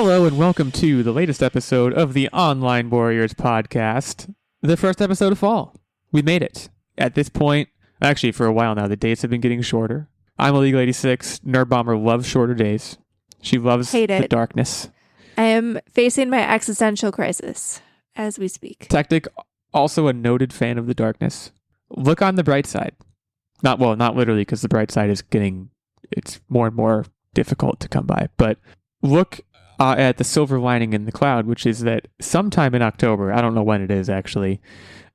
Hello and welcome to the latest episode of the OnlineWarriors podcast, the first episode of fall. We made it. At this point, actually for a while now, the days have been getting shorter. I'm Illeagle 86. Nerdbomber loves shorter days. She loves the darkness. I am facing my existential crisis as we speak. Techtic, also a noted fan of the darkness. Look on the bright side. Not literally, because the bright side is it's more and more difficult to come by, but look at the silver lining in the cloud, which is that sometime in October, I don't know when it is actually,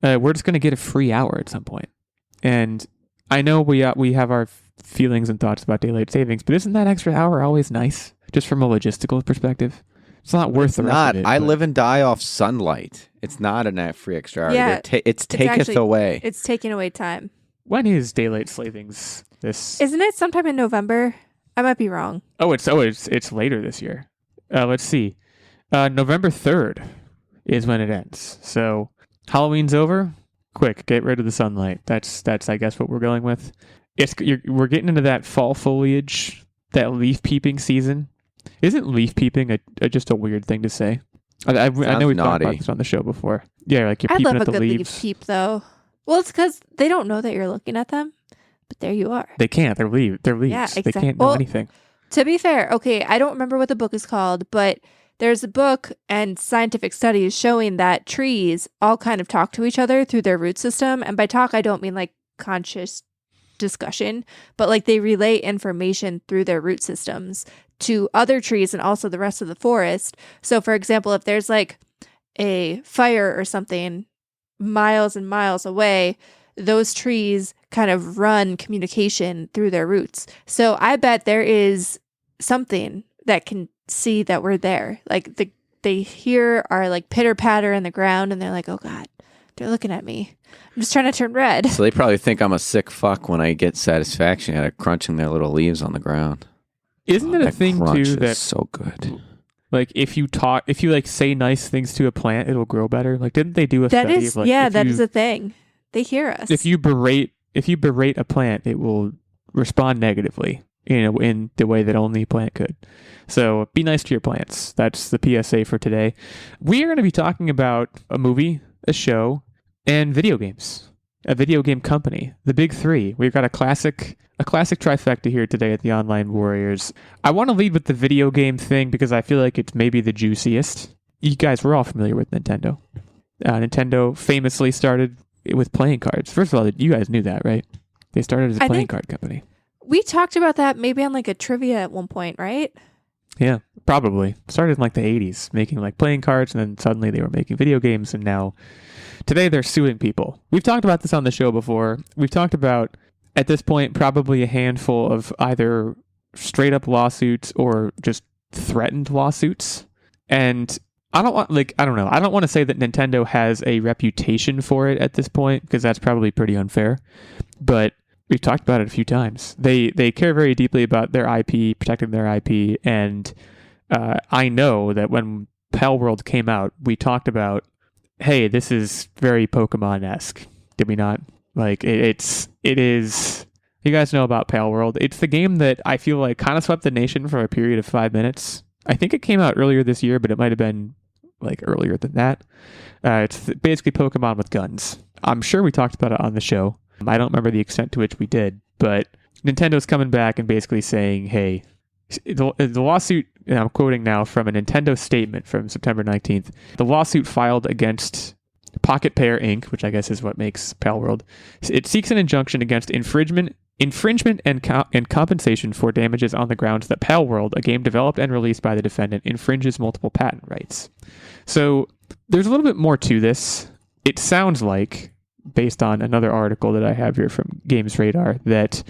we're just going to get a free hour at some point. And I know we have our feelings and thoughts about daylight savings, but isn't that extra hour always nice, just from a logistical perspective? It's not worth the rest of it. I live and die off sunlight. It's not a free extra hour. Yeah, it's taketh away. It's taking away time. When is daylight savings? Isn't it sometime in November? I might be wrong. It's later this year. Let's see. November 3rd is when it ends. So Halloween's over. Quick, get rid of the sunlight. That's I guess what we're going with. We're getting into that fall foliage, that leaf peeping season. Isn't leaf peeping just a weird thing to say? I know we've talked about this on the show before. Yeah, like you're peeping at the leaves. I love a good leaf peep, though. Well, it's because they don't know that you're looking at them, but there you are. They can't. They're leaves. Yeah, exactly. They can't know anything. To be fair, okay, I don't remember what the book is called, but there's a book and scientific studies showing that trees all kind of talk to each other through their root system. And by talk, I don't mean like conscious discussion, but like they relay information through their root systems to other trees and also the rest of the forest. So for example, if there's like a fire or something miles and miles away, those trees kind of run communication through their roots. So I bet there is something that can see that we're there. Like they hear our like pitter patter in the ground and they're like, oh God, they're looking at me. I'm just trying to turn red. So they probably think I'm a sick fuck when I get satisfaction out of crunching their little leaves on the ground. Isn't it a thing too that's so good? Like if you like say nice things to a plant, it'll grow better. Like didn't they do a study of like that is a thing. They hear us. If you berate a plant, it will respond negatively, in the way that only a plant could. So be nice to your plants. That's the PSA for today. We are going to be talking about a movie, a show, and video games. A video game company. The big three. We've got a classic trifecta here today at the OnlineWarriors. I want to lead with the video game thing because I feel like it's maybe the juiciest. You guys, we're all familiar with Nintendo. Nintendo famously started with playing cards. First of all, you guys knew that, right? They started as a playing card company. We talked about that maybe on like a trivia at one point, right? Yeah, probably. Started in like the 80s, making like playing cards, and then suddenly they were making video games, and now today they're suing people. We've talked about this on the show before. We've talked about, at this point, probably a handful of either straight up lawsuits or just threatened lawsuits. And I don't want to say that Nintendo has a reputation for it at this point, because that's probably pretty unfair. But we've talked about it a few times. They care very deeply about their IP, protecting their IP, and I know that when Palworld came out, we talked about, hey, this is very Pokemon-esque. Did we not? Like, it is... You guys know about Palworld. It's the game that I feel like kind of swept the nation for a period of 5 minutes. I think it came out earlier this year, but it might have been like earlier than that. It's basically Pokemon with guns. I'm sure we talked about it on the show. I don't remember the extent to which we did, but Nintendo's coming back and basically saying, hey, the lawsuit, and I'm quoting now from a Nintendo statement from September 19th, the lawsuit filed against Pocket Pair Inc., which I guess is what makes Palworld, it seeks an injunction against infringement and compensation for damages on the grounds that Palworld, a game developed and released by the defendant, infringes multiple patent rights. So there's a little bit more to this. It sounds like, based on another article that I have here from Games Radar, that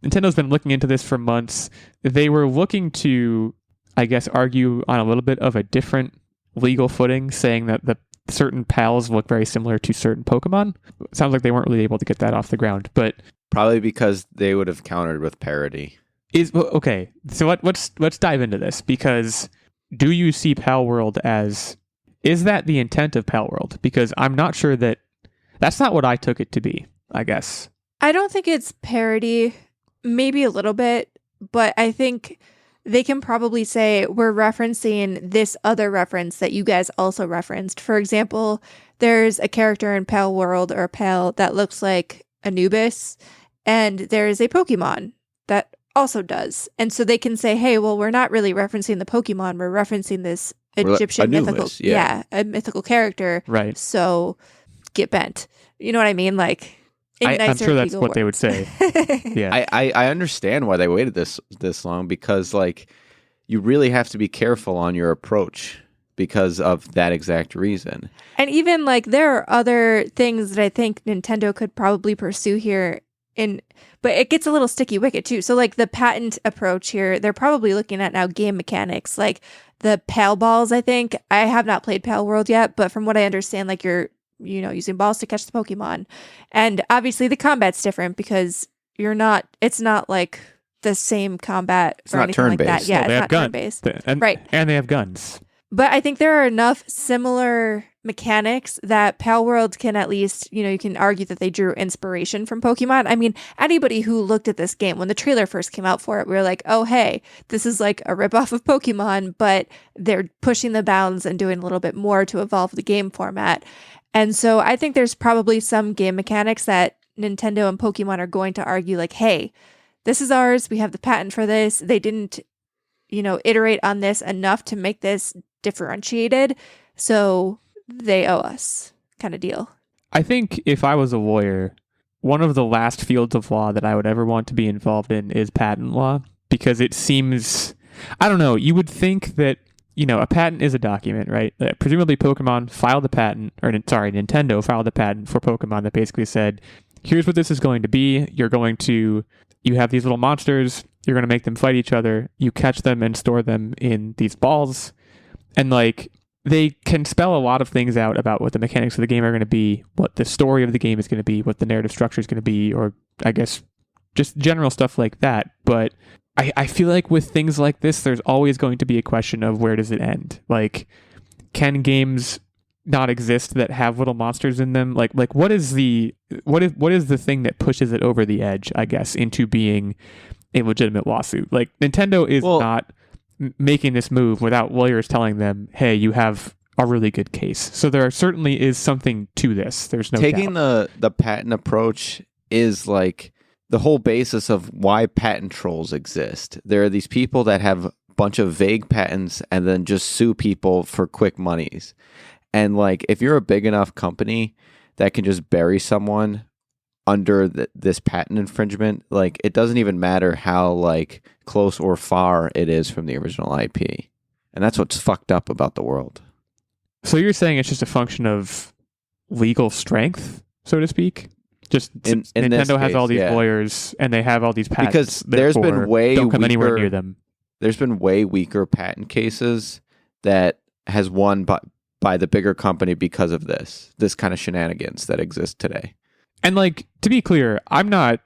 Nintendo's been looking into this for months. They were looking to, I guess, argue on a little bit of a different legal footing, saying that the certain pals look very similar to certain Pokemon. It sounds like they weren't really able to get that off the ground, but probably because they would have countered with parody. Okay, so let's dive into this, because do you see Palworld as, is that the intent of Palworld? Because I'm not sure that's not what I took it to be, I guess. I don't think it's parody, maybe a little bit, but I think they can probably say, we're referencing this other reference that you guys also referenced. For example, there's a character in Palworld or Pal that looks like Anubis, and there's a Pokemon that also does. And so they can say, hey, well, we're not really referencing the Pokemon, we're referencing this Egyptian mythical, a mythical character. Right. So get bent. You know what I mean? Like, I'm sure that's what they would say. Yeah. I understand why they waited this long, because like you really have to be careful on your approach because of that exact reason. And even like there are other things that I think Nintendo could probably pursue here but it gets a little sticky wicket too. So like the patent approach here, they're probably looking at now game mechanics, like the Pal balls. I think I have not played Palworld yet, but from what I understand, like you're using balls to catch the Pokemon. And obviously the combat's different because it's not like the same combat It's or not anything like that. turn-based. Yeah, Well, they it's have not guns. turn-based. Right. And they have guns. But I think there are enough similar mechanics that Palworld can at least, you can argue that they drew inspiration from Pokemon. I mean, anybody who looked at this game, when the trailer first came out for it, we were like, oh, hey, this is like a ripoff of Pokemon, but they're pushing the bounds and doing a little bit more to evolve the game format. And so I think there's probably some game mechanics that Nintendo and Pokemon are going to argue like, hey, this is ours. We have the patent for this. They didn't, iterate on this enough to make this differentiated. So they owe us kind of deal. I think if I was a lawyer, one of the last fields of law that I would ever want to be involved in is patent law, because it seems, I don't know, you would think that, a patent is a document, right? Presumably Nintendo filed a patent for Pokemon that basically said, here's what this is going to be. You have these little monsters, you're going to make them fight each other, you catch them and store them in these balls. And like, they can spell a lot of things out about what the mechanics of the game are going to be, what the story of the game is going to be, what the narrative structure is going to be, or I guess just general stuff like that. But I feel like with things like this, there's always going to be a question of where does it end? Like, can games not exist that have little monsters in them? Like what is the thing that pushes it over the edge, I guess, into being a legitimate lawsuit? Like, Nintendo is not making this move without lawyers telling them, hey, you have a really good case. So there certainly is something to this. There's no taking doubt. the patent approach is like the whole basis of why patent trolls exist. There are these people that have a bunch of vague patents and then just sue people for quick monies. And like, if you're a big enough company that can just bury someone under this patent infringement, like, it doesn't even matter how like close or far it is from the original IP. And that's what's fucked up about the world. So you're saying it's just a function of legal strength, so to speak? Just In Nintendo has case, all these yeah. lawyers and they have all these patents. Because there's been therefore, way don't come anywhere weaker- near them. There's been way weaker patent cases that has won by the bigger company because of this kind of shenanigans that exist today. And like, to be clear, I'm not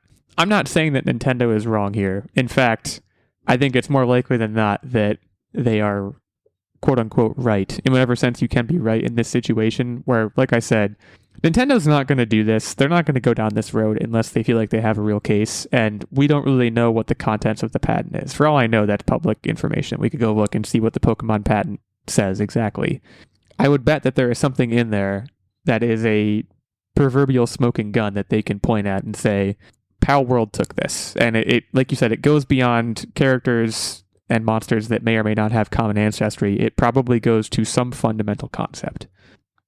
saying that Nintendo is wrong here. In fact, I think it's more likely than not that they are quote unquote right, in whatever sense you can be right in this situation where, like I said, Nintendo's not going to do this. They're not going to go down this road unless they feel like they have a real case. And we don't really know what the contents of the patent is. For all I know, that's public information. We could go look and see what the Pokemon patent says exactly. I would bet that there is something in there that is a proverbial smoking gun that they can point at and say, Palworld took this. And it like you said, it goes beyond characters and monsters that may or may not have common ancestry. It probably goes to some fundamental concept.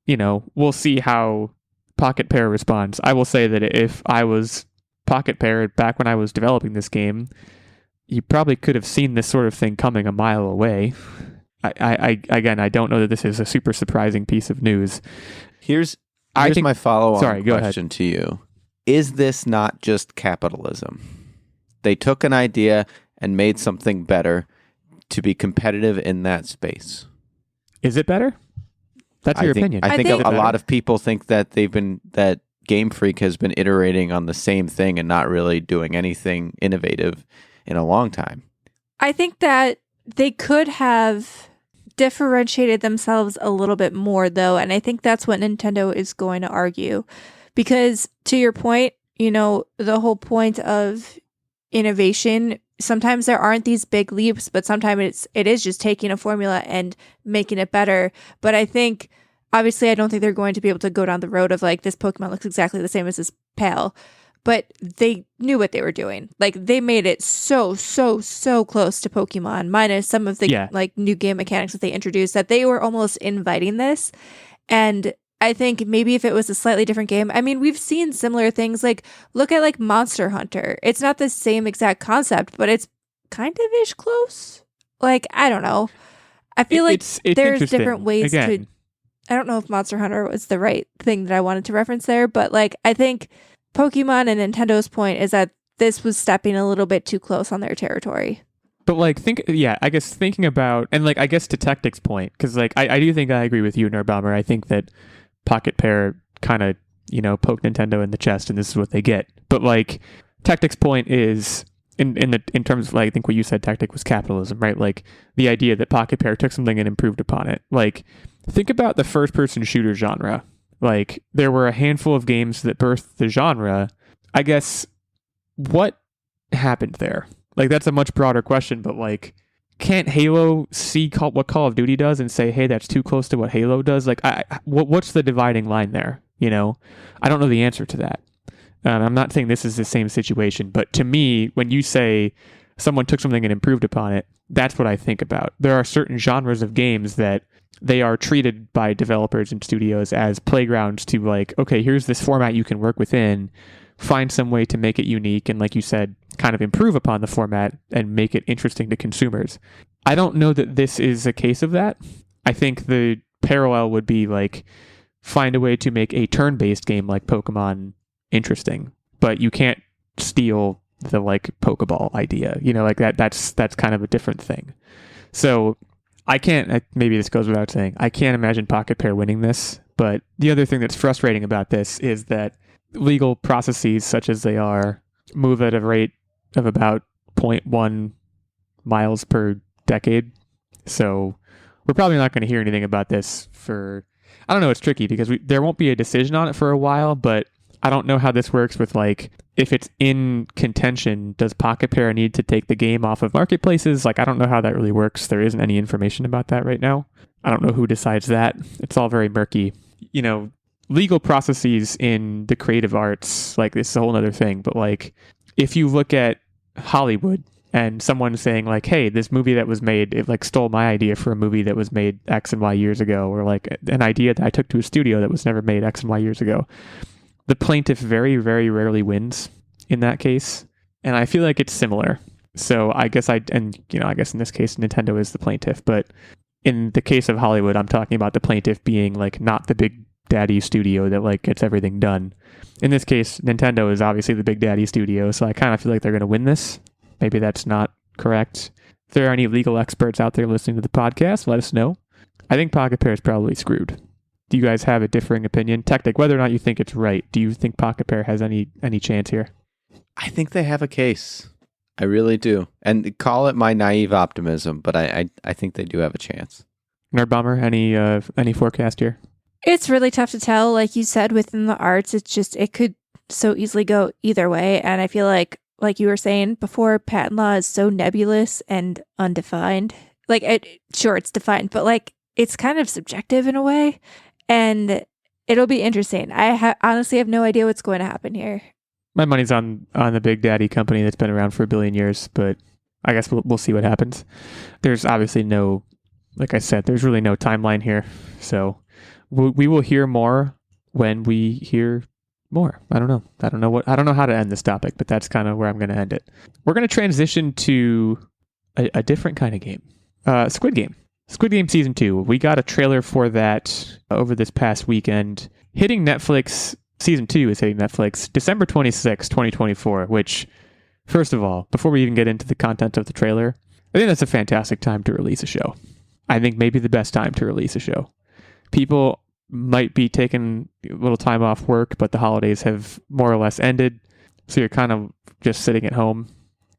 We'll see how Pocket Pair responds. I will say that if I was Pocket Pair back when I was developing this game, you probably could have seen this sort of thing coming a mile away. I don't know that this is a super surprising piece of news. Here's my follow-on question to you. Is this not just capitalism? They took an idea and made something better to be competitive in that space. Is it better? That's your opinion. I think a lot of people think that that Game Freak has been iterating on the same thing and not really doing anything innovative in a long time. I think that they could have differentiated themselves a little bit more, though, and I think that's what Nintendo is going to argue. Because, to your point, the whole point of innovation sometimes there aren't these big leaps, but sometimes it is just taking a formula and making it better. But I think, obviously, I don't think they're going to be able to go down the road of like, this Pokemon looks exactly the same as this pal, but they knew what they were doing. Like, they made it so close to Pokemon, minus some of the like new game mechanics that they introduced, that they were almost inviting this. And I think maybe if it was a slightly different game, I mean, we've seen similar things. Like, look at like Monster Hunter. It's not the same exact concept, but it's kind of ish close. Like, I don't know. I feel like there's different ways to. I don't know if Monster Hunter was the right thing that I wanted to reference there, but like, I think Pokemon and Nintendo's point is that this was stepping a little bit too close on their territory. But like, I guess thinking about, and like, I guess to Techtic's point, because like, I do think I agree with you, Nerdbomber. I think that Pocket Pair kind of, poke Nintendo in the chest, and this is what they get. But like, Techtic's point is in terms of like, I think what you said, Techtic, was capitalism, right? Like, the idea that Pocket Pair took something and improved upon it. Like, think about the first-person shooter genre. Like, there were a handful of games that birthed the genre. I guess, what happened there? Like, that's a much broader question, but like, can't Halo see what Call of Duty does and say, hey, that's too close to what Halo does? Like, what's the dividing line there? I don't know the answer to that. I'm not saying this is the same situation, but to me, when you say someone took something and improved upon it, that's what I think about. There are certain genres of games that they are treated by developers and studios as playgrounds to like, okay, here's this format you can work within, find some way to make it unique, and like you said, kind of improve upon the format and make it interesting to consumers. I don't know that this is a case of that. I think the parallel would be like, find a way to make a turn-based game like Pokemon interesting, but you can't steal the like Pokeball idea, like that's kind of a different thing. So maybe this goes without saying, I can't imagine Pocket Pair winning this. But the other thing that's frustrating about this is that legal processes, such as they are, move at a rate of about 0.1 miles per decade. So we're probably not going to hear anything about this for, I don't know, it's tricky because there won't be a decision on it for a while, but I don't know how this works with like, if it's in contention, does Pocket Pair need to take the game off of marketplaces? Like, I don't know how that really works. There isn't any information about that right now. I don't know who decides that. It's all very murky. Legal processes in the creative arts, like, this is a whole other thing. But like, if you look at Hollywood and someone saying like, hey, this movie that was made, it like stole my idea for a movie that was made X and Y years ago, or like an idea that I took to a studio that was never made X and Y years ago. The plaintiff very, very rarely wins in that case. And I feel like it's similar. So I guess I guess in this case, Nintendo is the plaintiff. But in the case of Hollywood, I'm talking about the plaintiff being like not the big daddy studio that like gets everything done. In this case, Nintendo is obviously the big daddy studio. So I kind of feel like they're going to win this. Maybe that's not correct. If there are any legal experts out there listening to the podcast, let us know. I think Pocket Pair is probably screwed. Do you guys have a differing opinion? Techtic, whether or not you think it's right, do you think Pocket Pair has any chance here? I think they have a case. I really do. And call it my naive optimism, but I think they do have a chance. Nerdbomber, any forecast here? It's really tough to tell. Like you said, within the arts, it could so easily go either way. And I feel like you were saying before, patent law is so nebulous and undefined. Like, it's defined, but like, it's kind of subjective in a way. And it'll be interesting. I honestly have no idea what's going to happen here. My money's on the big daddy company that's been around for 1 billion years, but I guess we'll see what happens. There's obviously like I said, there's really no timeline here. So we will hear more when we hear more. I don't know. I don't know how to end this topic, but that's kind of where I'm going to end it. We're going to transition to a different kind of game. Squid Game. Squid Game Season 2. We got a trailer for that over this past weekend. Hitting Netflix, Season 2 is hitting Netflix December 26, 2024, which, first of all, before we even get into the content of the trailer, I think that's a fantastic time to release a show. I think maybe the best time to release a show. People might be taking a little time off work, but the holidays have more or less ended, so you're kind of just sitting at home.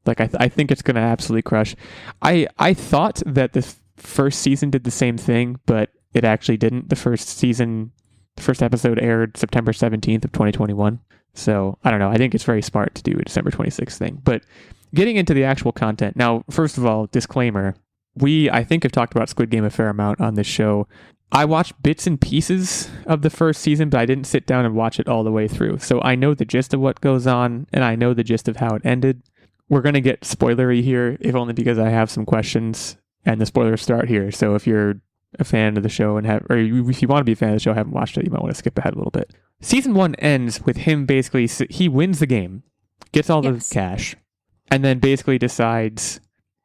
Like, I think it's going to absolutely crush. I thought that the first season did the same thing, but it actually didn't. The first episode aired September 17th of 2021. So I don't know. I think it's very smart to do a December 26th thing, but getting into the actual content. Now, first of all, disclaimer. I think, have talked about Squid Game a fair amount on this show. I watched bits and pieces of the first season, but I didn't sit down and watch it all the way through. So I know the gist of what goes on, and I know the gist of how it ended. We're going to get spoilery here, if only because I have some questions, and the spoilers start here. So if you're a fan of the show or if you want to be a fan of the show, haven't watched it, you might want to skip ahead a little bit. Season 1 ends with him basically, he wins the game, gets all the cash, and then basically decides,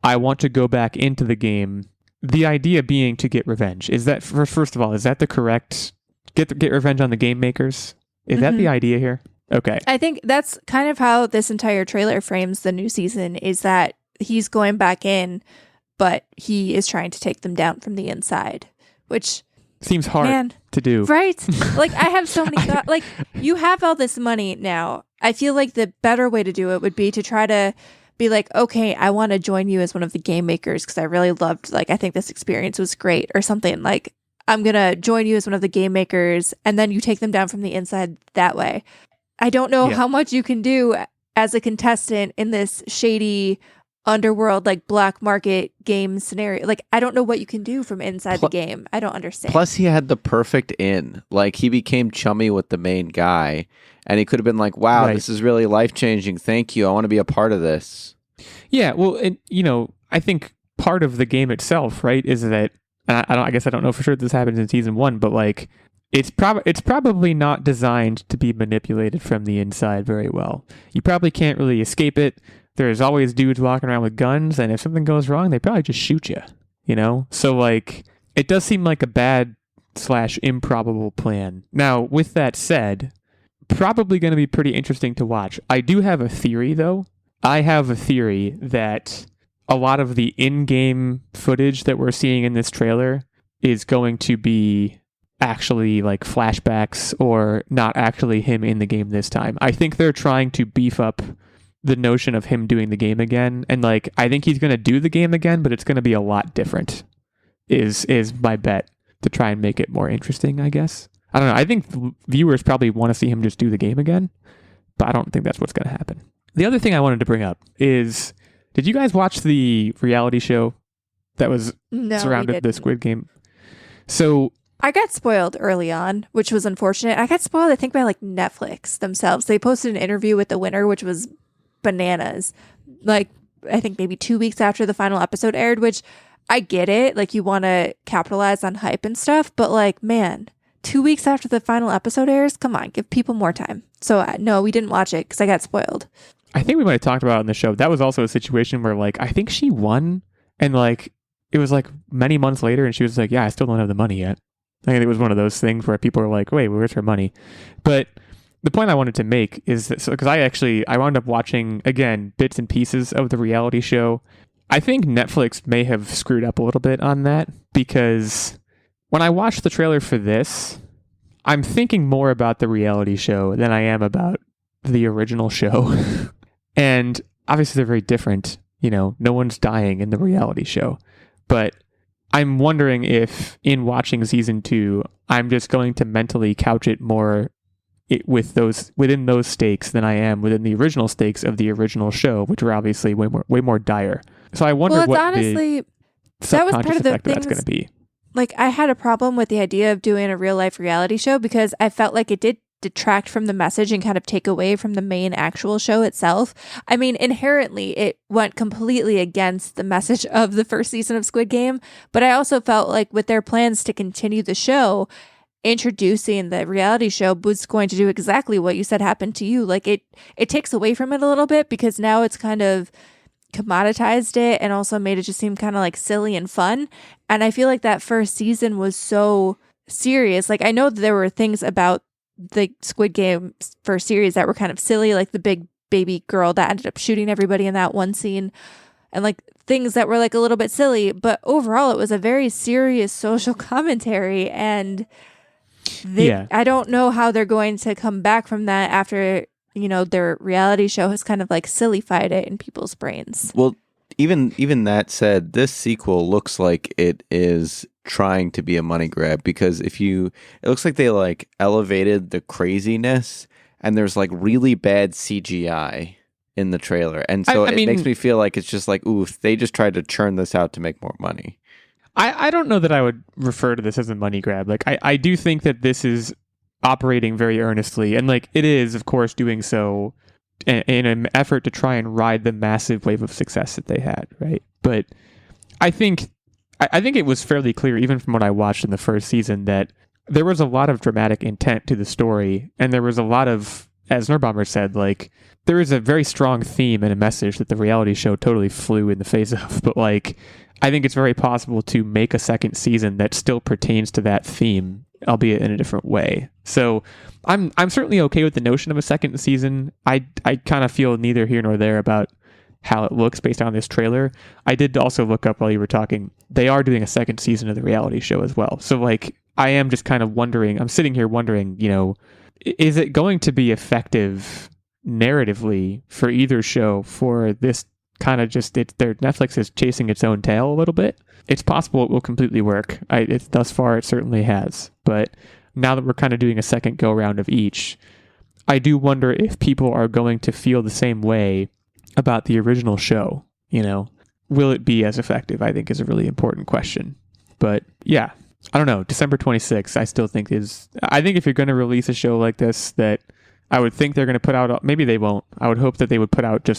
I want to go back into the game. The idea being to get revenge. Is that, first of all, is that the correct, get revenge on the game makers? Is that the idea here? Okay. I think that's kind of how this entire trailer frames the new season, is that he's going back in, but he is trying to take them down from the inside, which seems hard to do. Right? Like, I have so many thoughts. Like, you have all this money now. I feel like the better way to do it would be to try to be like, okay, I want to join you as one of the game makers because I really loved, like, I think this experience was great or something. Like, I'm going to join you as one of the game makers, and then you take them down from the inside that way. I don't know how much you can do as a contestant in this shady underworld, like, black market game scenario. Like, I don't know what you can do from inside the game. I don't understand. Plus, he had the perfect in. Like, he became chummy with the main guy, and he could have been like, wow, this is really life-changing. Thank you. I want to be a part of this. Yeah, well, and, I think part of the game itself, right, is that, I guess I don't know for sure this happens in season 1, but, like, it's probably not designed to be manipulated from the inside very well. You probably can't really escape it. There's always dudes walking around with guns, and if something goes wrong, they probably just shoot you, So, like, it does seem like a bad/improbable plan. Now, with that said, probably going to be pretty interesting to watch. I do have a theory, though. I have a theory that a lot of the in-game footage that we're seeing in this trailer is going to be actually like flashbacks or not actually him in the game this time. I think they're trying to beef up the notion of him doing the game again. And, like, I think he's going to do the game again, but it's going to be a lot different is my bet, to try and make it more interesting, I guess. I don't know. I think viewers probably want to see him just do the game again, but I don't think that's what's going to happen. The other thing I wanted to bring up is, did you guys watch the reality show that was surrounded the Squid Game? So I got spoiled early on, which was unfortunate. I got spoiled, I think, by, like, Netflix themselves. They posted an interview with the winner, which was bananas. Like, I think maybe 2 weeks after the final episode aired, which I get it. Like, you want to capitalize on hype and stuff, but, like, man, 2 weeks after the final episode airs, come on, give people more time. So, no, we didn't watch it because I got spoiled. I think we might have talked about it on the show. That was also a situation where, like, I think she won, and, like, it was, like, many months later, and she was like, yeah, I still don't have the money yet. I think it was one of those things where people were like, wait, where's her money? But the point I wanted to make is that, because I wound up watching, again, bits and pieces of the reality show. I think Netflix may have screwed up a little bit on that, because when I watched the trailer for this, I'm thinking more about the reality show than I am about the original show. And obviously they're very different. No one's dying in the reality show. But I'm wondering if in watching season 2, I'm just going to mentally couch it more within those stakes than I am within the original stakes of the original show, which were obviously way more dire. So I wonder what honestly, the that was part subconscious of the effect of that's going to be. Like, I had a problem with the idea of doing a real life reality show because I felt like it did detract from the message and kind of take away from the main actual show itself. I mean, inherently, it went completely against the message of the first season of Squid Game, but I also felt like with their plans to continue the show, introducing the reality show was going to do exactly what you said happened to you. Like, it takes away from it a little bit because now it's kind of commoditized it and also made it just seem kind of like silly and fun. And I feel like that first season was so serious. Like, I know that there were things about the Squid Game first series that were kind of silly, like the big baby girl that ended up shooting everybody in that one scene, and like things that were like a little bit silly, but overall it was a very serious social commentary. And I don't know how they're going to come back from that after, their reality show has kind of like sillified it in people's brains. Well, even that said, this sequel looks like it is trying to be a money grab, because it looks like they like elevated the craziness, and there's like really bad CGI in the trailer. And so I it mean, makes me feel like it's just like, oof, they just tried to churn this out to make more money. I don't know that I would refer to this as a money grab. Like, I do think that this is operating very earnestly, and like it is, of course, doing so in an effort to try and ride the massive wave of success that they had, right? But I think it was fairly clear, even from what I watched in the first season, that there was a lot of dramatic intent to the story, and there was a lot of, as Nerdbomber said, like there is a very strong theme and a message that the reality show totally flew in the face of. But like, I think it's very possible to make a second season that still pertains to that theme, albeit in a different way. So I'm certainly okay with the notion of a second season. I kind of feel neither here nor there about how it looks based on this trailer. I did also look up while you were talking. They are doing a second season of the reality show as well. So like, I am just kind of wondering, I'm sitting here wondering, you know, is it going to be effective narratively for either show for this kind of just, Netflix is chasing its own tail a little bit. It's possible it will completely work. Thus far, it certainly has. But now that we're kind of doing a second go round of each, I do wonder if people are going to feel the same way about the original show. You know, will it be as effective? I think is a really important question. But yeah, I don't know. December 26th, I still think I think if you're going to release a show like this, that I would think they're going to put out, maybe they won't. I would hope that they would put out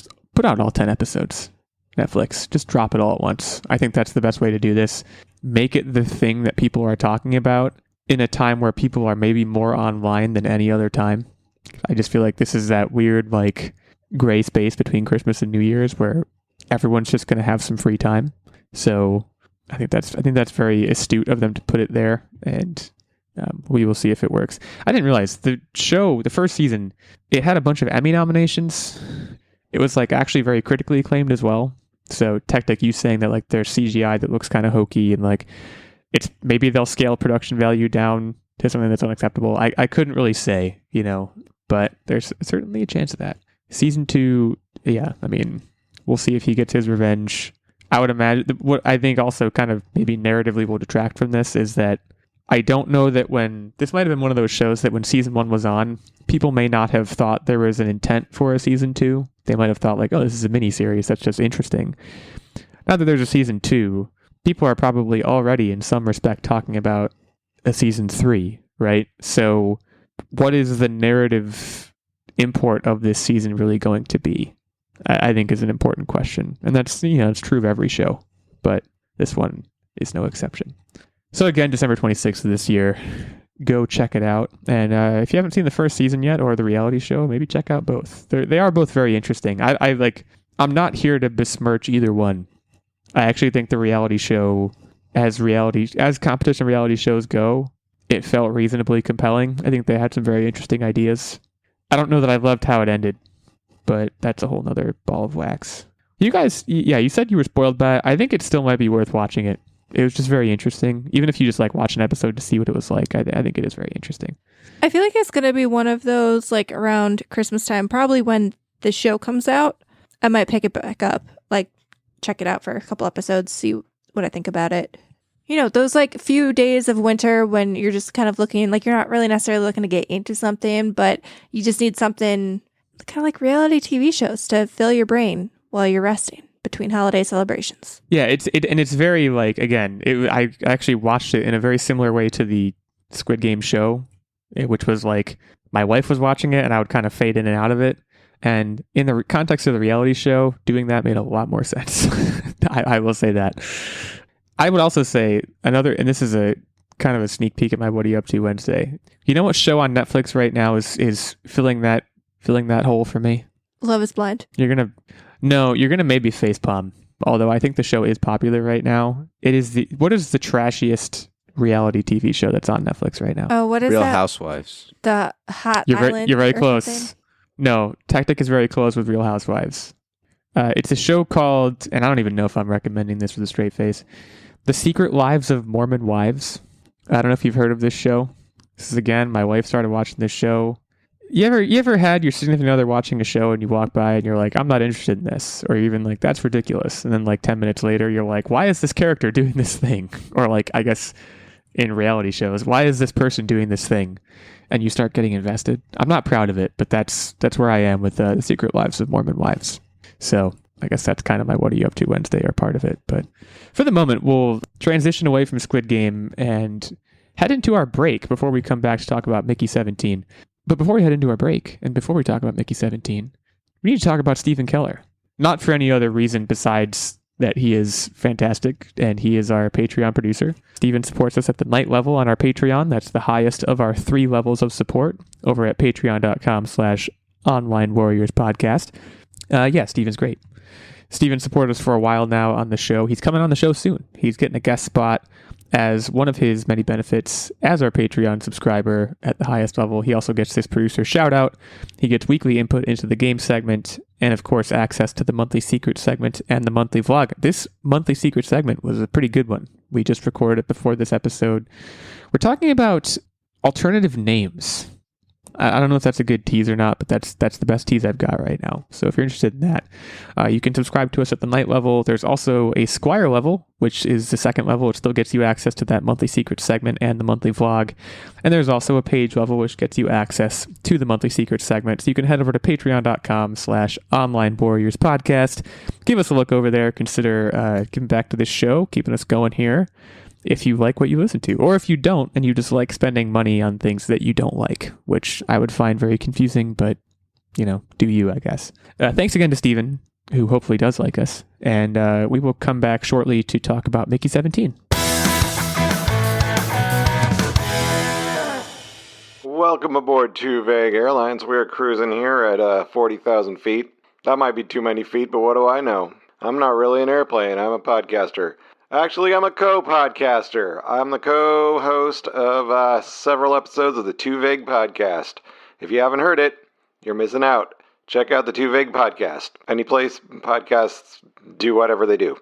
all 10 episodes. Netflix, just drop it all at once. I think that's the best way to do this. Make it the thing that people are talking about in a time where people are maybe more online than any other time. I just feel like this is that weird, like, gray space between Christmas and New Year's where everyone's just going to have some free time. So I think that's very astute of them to put it there, and we will see if it works. I didn't realize the show, the first season, it had a bunch of Emmy nominations. It was like actually very critically acclaimed as well. So Techtic, you saying that like there's CGI that looks kind of hokey and like it's maybe they'll scale production value down to something that's unacceptable. I couldn't really say, you know, but there's certainly a chance of that. Season 2, yeah, I mean, we'll see if he gets his revenge. I would imagine what I think also kind of maybe narratively will detract from this is that I don't know that this might have been one of those shows that when season 1 was on, people may not have thought there was an intent for a season 2. They might have thought like, oh, this is a mini series. That's just interesting. Now that there's a season 2, people are probably already in some respect talking about a season 3, right? So what is the narrative import of this season really going to be? I think is an important question. And that's, you know, it's true of every show, but this one is no exception. So again, December 26th of this year, go check it out. And if you haven't seen the first season yet or the reality show, maybe check out both. They are both very interesting. I'm not here to besmirch either one. I actually think the reality show, as competition reality shows go, it felt reasonably compelling. I think they had some very interesting ideas. I don't know that I loved how it ended, but that's a whole nother ball of wax. You guys, yeah, you said you were spoiled by it. I think it still might be worth watching it. It was just very interesting. Even if you just like watch an episode to see what it was like, I think it is very interesting. I feel like it's going to be one of those like around Christmas time, probably when the show comes out. I might pick it back up, like check it out for a couple episodes, see what I think about it. You know, those like few days of winter when you're just kind of looking, like you're not really necessarily looking to get into something, but you just need something kind of like reality TV shows to fill your brain while you're resting between holiday celebrations. Yeah, it's very like, again, I actually watched it in a very similar way to the Squid Game show, which was like my wife was watching it and I would kind of fade in and out of it. And in the context of the reality show, doing that made a lot more sense. I will say that. I would also say and this is a kind of a sneak peek at my What Are You Up To Wednesday. You know what show on Netflix right now is filling that hole for me? Love is Blind. You're gonna maybe facepalm. Although I think the show is popular right now. What is the trashiest reality TV show that's on Netflix right now? Oh, what is Real that? Housewives. The Hot Island. You're very or close. something? No, Techtic is very close with Real Housewives. It's a show called, and I don't even know if I'm recommending this with a straight face, The Secret Lives of Mormon Wives. I don't know if you've heard of this show. This is, again, my wife started watching this show. You ever had your significant other watching a show and you walk by and you're like, I'm not interested in this, or even like, that's ridiculous, and then like 10 minutes later you're like, why is this character doing this thing? Or like, I guess in reality shows. Why is this person doing this thing? And you start getting invested. I'm not proud of it, but that's where I am with the Secret Lives of Mormon Wives. So I guess that's kind of my What Are You Up To Wednesday or part of it. But for the moment, we'll transition away from Squid Game and head into our break before we come back to talk about Mickey 17. But before we head into our break, and before we talk about Mickey 17, we need to talk about Stephen Keller. Not for any other reason besides that he is fantastic and he is our Patreon producer. Stephen supports us at the night level on our Patreon. That's the highest of our 3 levels of support over at patreon.com/OnlineWarriors podcast. Yeah, Stephen's great. Stephen supported us for a while now on the show. He's coming on the show soon. He's getting a guest spot as one of his many benefits as our Patreon subscriber at the highest level. He also gets this producer shout out. He gets weekly input into the game segment and, of course, access to the monthly secret segment and the monthly vlog. This monthly secret segment was a pretty good one. We just recorded it before this episode. We're talking about alternative names. I don't know if that's a good tease or not, but that's the best tease I've got right now. So if you're interested in that, you can subscribe to us at the night level. There's also a Squire level, which is the second level. It still gets you access to that monthly secret segment and the monthly vlog. And there's also a page level, which gets you access to the monthly secret segment. So you can head over to patreon.com/OnlineWarriors podcast. Give us a look over there. Consider giving back to this show, keeping us going here, if you like what you listen to, or if you don't and you just like spending money on things that you don't like, which I would find very confusing, but do you, I guess. Thanks again to Steven, who hopefully does like us, and we will come back shortly to talk about Mickey 17. Welcome aboard Too Vague Airlines. We're cruising here at 40,000 feet. That might be too many feet, but what do I know? I'm not really an airplane. I'm a podcaster. Actually, I'm a co-podcaster. I'm the co-host of several episodes of the Too Vague podcast. If you haven't heard it, you're missing out. Check out the Too Vague podcast. Any place podcasts do whatever they do.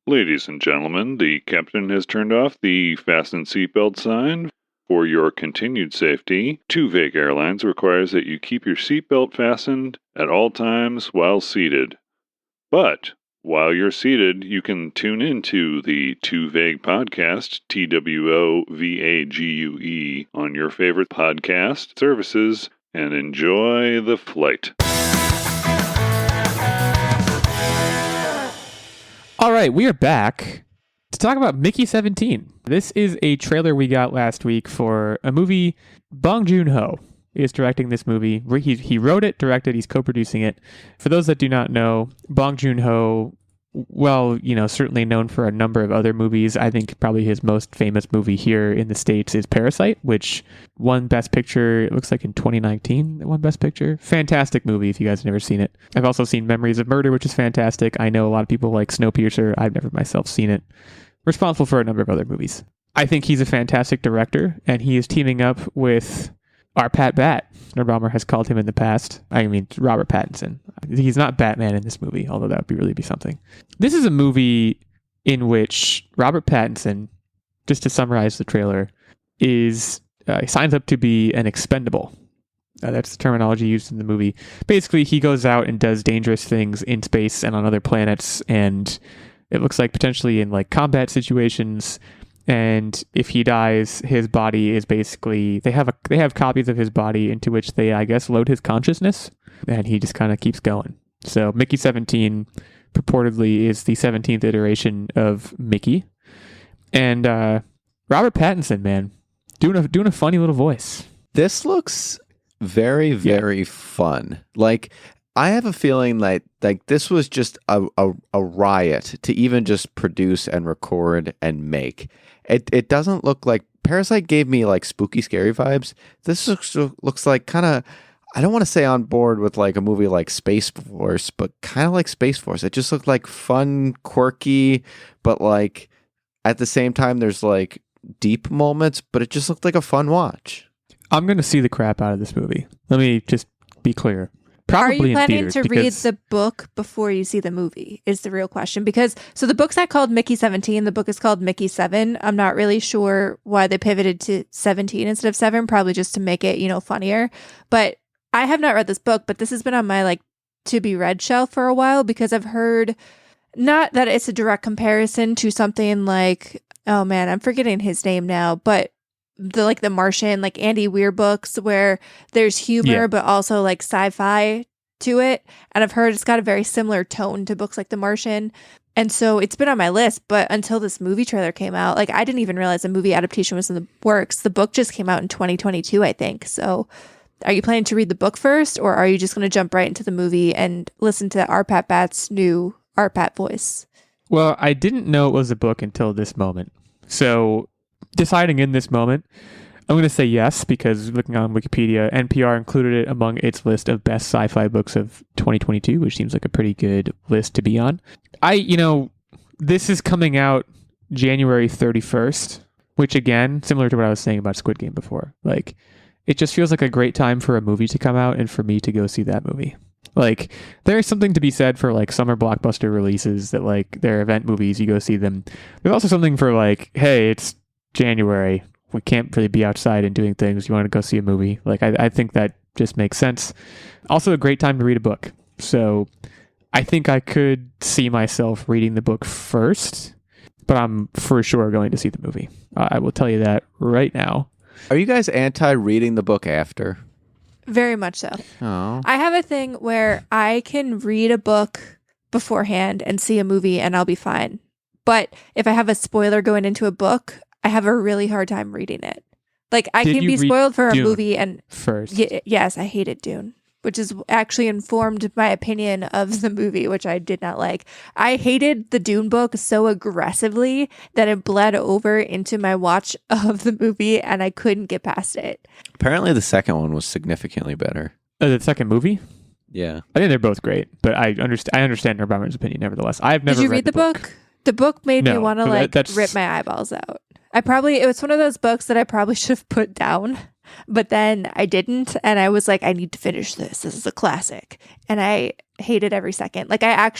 Ladies and gentlemen, the captain has turned off the fasten seatbelt sign. For your continued safety, Too Vague Airlines requires that you keep your seatbelt fastened at all times while seated. But while you're seated, you can tune into the Too Vague podcast, TWOVAGUE, on your favorite podcast services and enjoy the flight. All right, we are back to talk about Mickey 17. This is a trailer we got last week for a movie. Bong Joon-ho is directing this movie. He wrote it, directed, he's co-producing it. For those that do not know, Bong Joon-ho, well, certainly known for a number of other movies. I think probably his most famous movie here in the States is Parasite, which won Best Picture, it looks like in 2019, it won Best Picture. Fantastic movie if you guys have never seen it. I've also seen Memories of Murder, which is fantastic. I know a lot of people like Snowpiercer. I've never myself seen it. Responsible for a number of other movies. I think he's a fantastic director, and he is teaming up with our Pat Bat. Nerdbomber has called him in the past. I mean, Robert Pattinson. He's not Batman in this movie, although that would really be something. This is a movie in which Robert Pattinson, just to summarize the trailer, is signs up to be an expendable. That's the terminology used in the movie. Basically, he goes out and does dangerous things in space and on other planets, and it looks like potentially in combat situations. And if he dies, his body is basically, they have copies of his body into which they, I guess, load his consciousness, and he just kind of keeps going. So Mickey 17 purportedly is the 17th iteration of Mickey. And Robert Pattinson, man, doing a funny little voice. This looks very, very fun. I have a feeling like this was just a riot to even just produce and record and make. It doesn't look like Parasite gave me spooky, scary vibes. This looks like kind of, I don't want to say on board with a movie like Space Force, but kind of like Space Force. It just looked like fun, quirky, but at the same time there's deep moments, but it just looked like a fun watch. I'm going to see the crap out of this movie. Let me just be clear. Probably Are you planning to read because the book before you see the movie is the real question. Because the book's not called Mickey 17. The book is called Mickey 7. I'm not really sure why they pivoted to 17 instead of 7, probably just to make it, funnier. But I have not read this book, but this has been on my to be read shelf for a while because I've heard not that it's a direct comparison to something like oh man, I'm forgetting his name now, but the Martian, like Andy Weir books where there's humor Yeah. but also like sci-fi to it. And I've heard it's got a very similar tone to books like The Martian. And so it's been on my list, but until this movie trailer came out, like I didn't even realize a movie adaptation was in the works. The book just came out in 2022, I think. So are you planning to read the book first, or are you just going to jump right into the movie and listen to Arpat Bat's new Arpat voice? Well, I didn't know it was a book until this moment. So deciding in this moment, I'm going to say yes, because looking on Wikipedia, NPR included it among its list of best sci-fi books of 2022, which seems like a pretty good list to be on. This is coming out January 31st, which again, similar to what I was saying about Squid Game before, like it just feels like a great time for a movie to come out and for me to go see that movie. Like there's something to be said for like summer blockbuster releases that like they're event movies, you go see them. There's also something for like, hey, it's January. We can't really be outside and doing things. You want to go see a movie. Like I think that just makes sense. Also a great time to read a book. So I think I could see myself reading the book first, but I'm for sure going to see the movie. I will tell you that right now. Are you guys anti-reading the book after? Very much so. Oh. I have a thing where I can read a book beforehand and see a movie and I'll be fine. But if I have a spoiler going into a book, I have a really hard time reading it. Like I Did can you be read spoiled for a Dune movie and first? yes, I hated Dune, which is actually informed my opinion of the movie, which I did not like. I hated the Dune book so aggressively that it bled over into my watch of the movie and I couldn't get past it. Apparently the second one was significantly better. The second movie? Yeah. I think they're both great, but I understand Nerdbomber's opinion nevertheless. I've never Did you read the book? The book made me No, want to but like that's- rip my eyeballs out. It was one of those books that I probably should have put down, but then I didn't. And I was like, I need to finish this. This is a classic. And I hate it every second. Like I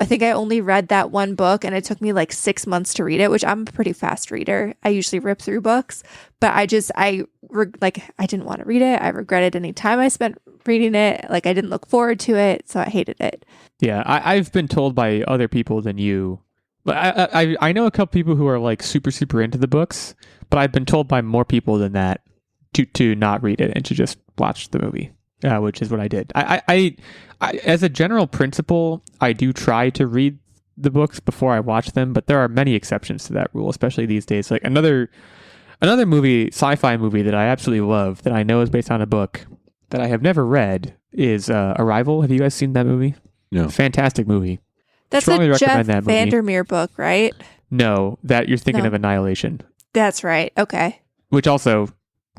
think I only read that one book and it took me like 6 months to read it, which I'm a pretty fast reader. I usually rip through books, but I didn't want to read it. I regretted any time I spent reading it. Like I didn't look forward to it. So I hated it. Yeah, I've been told by other people than you. But I know a couple people who are like super into the books, but I've been told by more people than that to not read it and to just watch the movie, which is what I did. I as a general principle, I do try to read the books before I watch them, but there are many exceptions to that rule, especially these days. Like another movie, sci-fi movie that I absolutely love that I know is based on a book that I have never read is Arrival. Have you guys seen that movie? No. Fantastic movie. That's Strongly a Jeff recommend that movie. Vandermeer book, right? No, that you're thinking No. of Annihilation, That's right. Okay. which also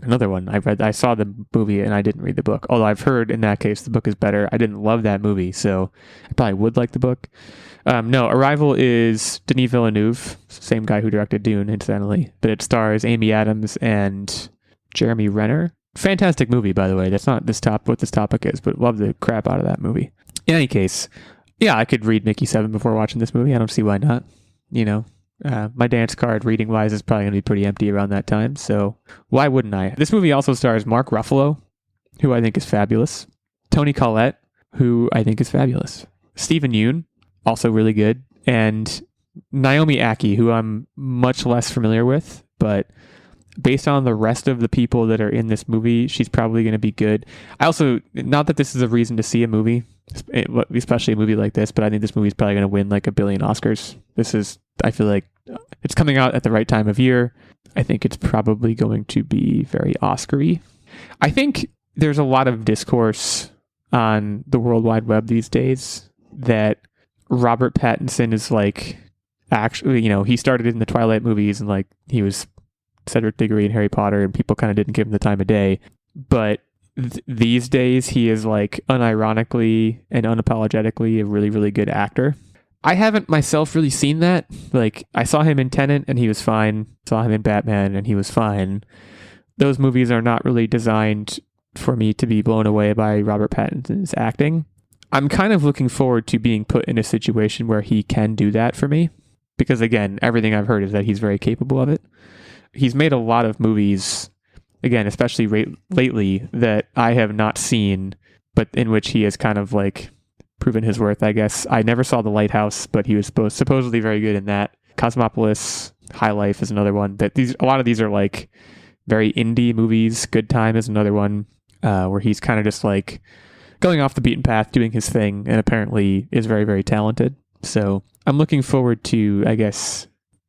another one I saw the movie and I didn't read the book. Although I've heard in that case the book is better. I didn't love that movie, so I probably would like the book. No, Arrival is Denis Villeneuve, same guy who directed Dune, incidentally, but it stars Amy Adams and Jeremy Renner. Fantastic movie, by the way. That's not what this topic is, but love the crap out of that movie. In any case, yeah, I could read Mickey 7 before watching this movie. I don't see why not. My dance card reading wise is probably going to be pretty empty around that time, so why wouldn't I? This movie also stars Mark Ruffalo, who I think is fabulous. Toni Collette, who I think is fabulous. Stephen Yeun, also really good. And Naomi Ackie, who I'm much less familiar with, but based on the rest of the people that are in this movie, she's probably going to be good. I also, not that this is a reason to see a movie, especially a movie like this, but I think this movie is probably going to win like 1 billion Oscars. I feel like it's coming out at the right time of year. I think it's probably going to be very Oscar-y. I think there's a lot of discourse on the World Wide Web these days that Robert Pattinson is like, actually, he started in the Twilight movies and like he was Cedric Diggory and Harry Potter and people kind of didn't give him the time of day. But these days he is like unironically and unapologetically a really, really good actor. I haven't myself really seen that. Like I saw him in Tenet and he was fine. Saw him in Batman and he was fine. Those movies are not really designed for me to be blown away by Robert Pattinson's acting. I'm kind of looking forward to being put in a situation where he can do that for me. Because again, everything I've heard is that he's very capable of it. He's made a lot of movies, again, especially lately, that I have not seen, but in which he has kind of like proven his worth, I guess. I never saw The Lighthouse, but he was supposedly very good in that. Cosmopolis, High Life is another one. A lot of these are like very indie movies. Good Time is another one where he's kind of just like going off the beaten path, doing his thing, and apparently is very, very talented. So I'm looking forward to, I guess,